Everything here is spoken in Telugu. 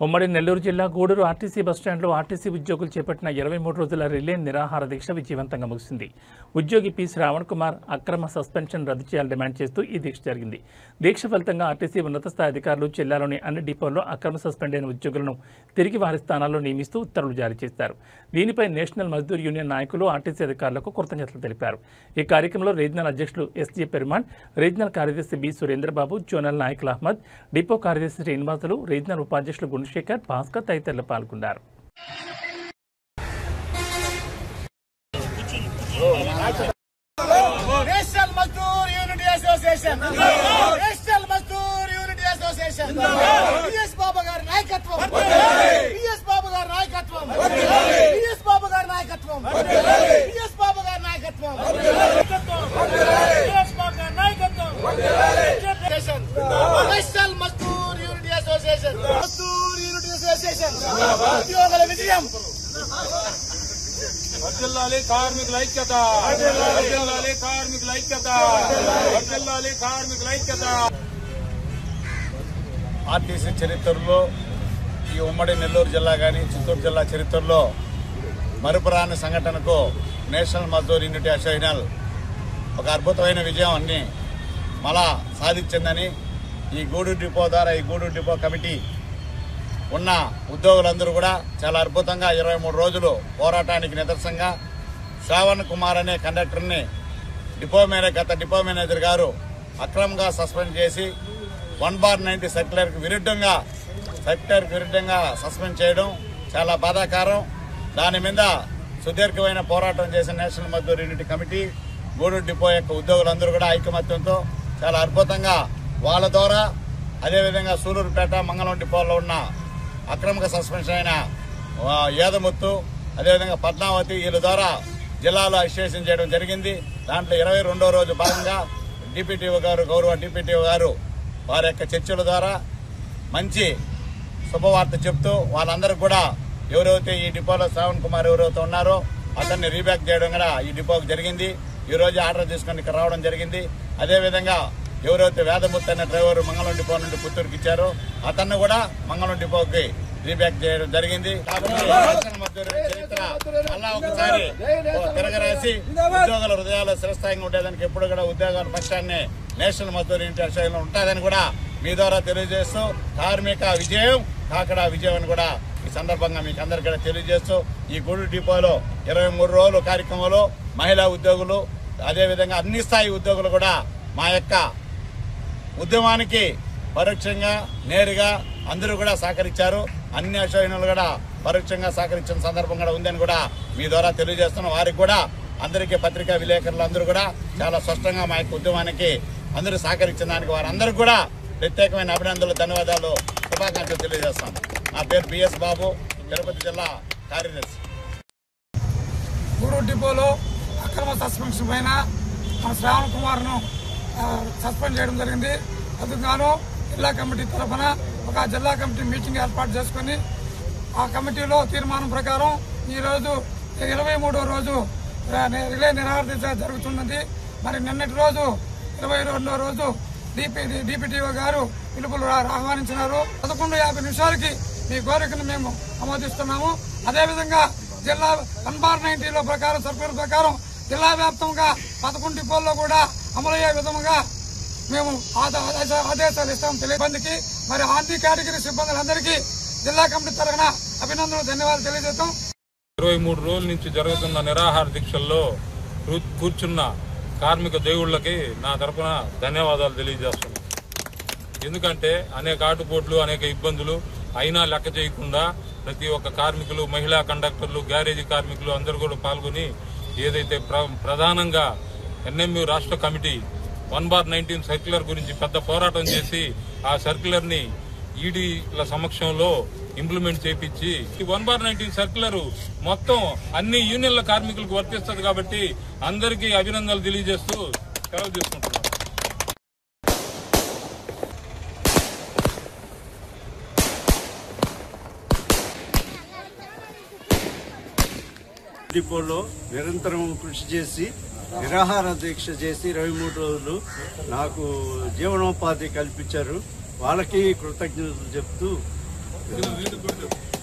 ఉమ్మడి నెల్లూరు జిల్లా గూడూరు ఆర్టీసీ బస్టాండ్లో ఆర్టీసీ ఉద్యోగులు చేపట్టిన 23 రోజుల రిలే నిరాహార దీక్ష విజయవంతంగా ముగిసింది. ఉద్యోగి పి శ్రావణ్ కుమార్ అక్రమ సస్పెన్షన్ రద్దు చేయాలని డిమాండ్ చేస్తూ ఈ దీక్ష జరిగింది. దీక్ష ఫలితంగా ఆర్టీసీ ఉన్నత స్థాయి అధికారులు జిల్లాలోని అన్ని డిపోల్లో అక్రమ సస్పెండ్ అయిన ఉద్యోగులను తిరిగి వారి స్థానాల్లో నియమిస్తూ ఉత్తర్వులు జారీ చేశారు. దీనిపై నేషనల్ మజ్దూర్ యూనియన్ నాయకులు ఆర్టీసీ అధికారులకు కృతజ్ఞతలు తెలిపారు. ఈ కార్యక్రమంలో రీజనల్ అధ్యక్షులు ఎస్జే పెరుమాన్, రీజనల్ కార్యదర్శి బి సురేంద్రబాబు, జోనల్ నాయకులు అహ్మద్, డిపో కార్యదర్శి శ్రీనివాసులు, రీజనల్ ఉపాధ్యక్షులు గుణశేఖర్, భాస్కర్ తదితరులు పాల్గొన్నారు. National Mazdoor Unity Association, National Mazdoor Unity Association, BS Babu గారి నాయకత్వం, బిఎస్ బాబు గారి నాయకత్వం, బిఎస్ బాబు గారి నాయకత్వం, బిఎస్ బాబు గారి నాయకత్వం, బిఎస్ బాబు గారి నాయకత్వం, national Mazdoor Unity association, Mazdoor Unity association ఉద్యోగుల విజయం. వర్ధిల్లాలి కార్మికుల ఐక్యత, వర్ధిల్లాలి కార్మికుల ఐక్యత, వర్ధిల్లాలి కార్మికుల ఐక్యత. ఆర్టీసీ చరిత్రలో ఈ ఉమ్మడి నెల్లూరు జిల్లా కానీ చిత్తూరు జిల్లా చరిత్రలో మరుపురాని సంఘటనకు నేషనల్ మజ్దూర్ యూనిటీ అసోసియేషన్ ఒక అద్భుతమైన విజయం అన్ని మళ్ళా సాధించిందని ఈ గూడూరు డిపో ద్వారా ఈ గూడూరు డిపో కమిటీ ఉన్న ఉద్యోగులందరూ కూడా చాలా అద్భుతంగా 23 రోజులు పోరాటానికి నిదర్శనంగా శ్రావణ్ కుమార్ అనే కండక్టర్ని గత డిపో మేనేజర్ గారు అక్రమంగా సస్పెండ్ చేసి 1/90 సర్క్యులర్కి విరుద్ధంగా సస్పెండ్ చేయడం చాలా బాధాకరం. దాని మీద సుదీర్ఘమైన పోరాటం చేసిన National Mazdoor Unity Committee Gudur depot యొక్క ఉద్యోగులందరూ కూడా ఐకమత్యంతో చాలా అద్భుతంగా వాళ్ళ ద్వారా అదేవిధంగా సూలూరుపేట, మంగళం డిపోలో ఉన్న అక్రమంగా సస్పెన్షన్ అయిన యాదముత్తు, అదేవిధంగా పద్మావతి వీళ్ళ ద్వారా జిల్లాలో అసోసియేషన్ చేయడం జరిగింది. దాంట్లో 22వ రోజు భాగంగా గౌరవ డిపిటిఓ గారు వారి యొక్క చర్చల ద్వారా మంచి శుభవార్త చెప్తూ వాళ్ళందరికీ కూడా ఎవరైతే ఈ డిపోలో శ్రావణ్ కుమార్ ఎవరైతే ఉన్నారో అతన్ని రీబ్యాక్ చేయడం కూడా ఈ డిపోకి జరిగింది. ఈ రోజు ఆర్డర్ తీసుకుని ఇక్కడ రావడం జరిగింది. అదేవిధంగా ఎవరైతే వేదముత్తు అనే డ్రైవర్ మంగళం డిపో నుండి పుత్తూరుకి ఇచ్చారో అతన్ని కూడా మంగళం డిపోకి రీబ్యాక్ చేయడం జరిగింది. చరిత్ర మళ్ళా ఒకసారి తిరగరాసి ఉద్యోగుల హృదయాలు స్థిరస్థాయిగా ఉండేదానికి ఎప్పుడు కూడా ఉద్యోగాల పక్షాన్ని నేషనల్ మజ్దూర్ యూనిటీ అసోసియేషన్ ఉంటుందని కూడా మీ ద్వారా తెలియజేస్తూ కార్మిక విజయం కాకడా విజయం అని కూడా ఈ సందర్భంగా మీకు అందరికీ కూడా తెలియజేస్తూ ఈ గూడూరు డిపోలో 23 రోజుల కార్యక్రమంలో మహిళా ఉద్యోగులు అదేవిధంగా అన్ని స్థాయి ఉద్యోగులు కూడా మా యొక్క ఉద్యమానికి పరోక్షంగా నేరుగా అందరూ కూడా సహకరించారు. అన్ని అసోసియేషన్లు కూడా పరోక్షంగా సహకరించిన సందర్భం కూడా ఉందని కూడా మీ ద్వారా తెలియజేస్తున్నాం. వారికి కూడా అందరికీ పత్రికా విలేకరులు అందరూ కూడా చాలా స్పష్టంగా మా యొక్క ఉద్యమానికి అందరూ సహకరించిన దానికి వారందరికీ కూడా ప్రత్యేకమైన అభినందనలు, ధన్యవాదాలు, శుభాకాంక్షలు తెలియజేస్తాం. నా పేరు బిఎస్ బాబు, తిరుపతి జిల్లా కార్యదర్శి. గూడూరు డిపోలో అక్రమ సస్పెన్షన్ పైన మన శ్రావణ్ కుమార్ను సస్పెండ్ చేయడం జరిగింది. అందుకు గాను జిల్లా కమిటీ తరఫున ఒక జిల్లా కమిటీ మీటింగ్ ఏర్పాటు చేసుకుని ఆ కమిటీలో తీర్మానం ప్రకారం ఈరోజు 23వ రోజు రిలే నిరాహార దీక్ష జరుగుతున్నది. మరి నిన్నటి రోజు 22వ రోజు డిపిటిఓ గారు పిలుపులు ఆహ్వానించినారు. 11:50 నిమిషాలకి మీ కోరికను మేము ఆమోదిస్తున్నాము. అదేవిధంగా జిల్లా 1/90లో ప్రకారం సర్కులర్ ప్రకారం జిల్లా వ్యాప్తంగా 11 డిపోల్లో కూడా అమలయ్యే విధంగా మేము ఆదేశాలు ఇస్తాం. తెలియబందికి మరి ఆంటీ కేటగిరీ సిబ్బందులందరికీ జిల్లా కమిటీ తరఫున అభినందనలు, ధన్యవాదాలు తెలియజేస్తాం. 23 రోజుల నుంచి జరుగుతున్న నిరాహార దీక్షల్లో కూర్చున్న కార్మిక దేవుళ్లకి నా తరఫున ధన్యవాదాలు తెలియజేస్తున్నాం. ఎందుకంటే అనేక ఆటుపోట్లు, అనేక ఇబ్బందులు అయినా లెక్క చేయకుండా ప్రతి ఒక్క కార్మికులు, మహిళా కండక్టర్లు, గ్యారేజీ కార్మికులు అందరూ కూడా పాల్గొని ఏదైతే ప్రధానంగా ఎన్ఎంయు రాష్ట్ర కమిటీ 1/19 సర్క్యులర్ గురించి పెద్ద పోరాటం చేసి ఆ సర్క్యులర్ ని ఈడీల సమక్షంలో ఇంప్లిమెంట్ చేపించి ఈ 1/19 సర్క్యులర్ మొత్తం అన్ని యూనియన్ల కార్మికులకు వర్తిస్తుంది కాబట్టి అందరికీ అభినందనలు తెలియజేస్తూ సెలవు తీసుకుంటున్నాం. డిపోలో నిరంతరం కృషి చేసి నిరాహార దీక్ష చేసి 23 రోజులు నాకు జీవనోపాధి కల్పించారు. వాళ్ళకి కృతజ్ఞతలు చెప్తూ వీళ్ళకి కూడా చెప్పు.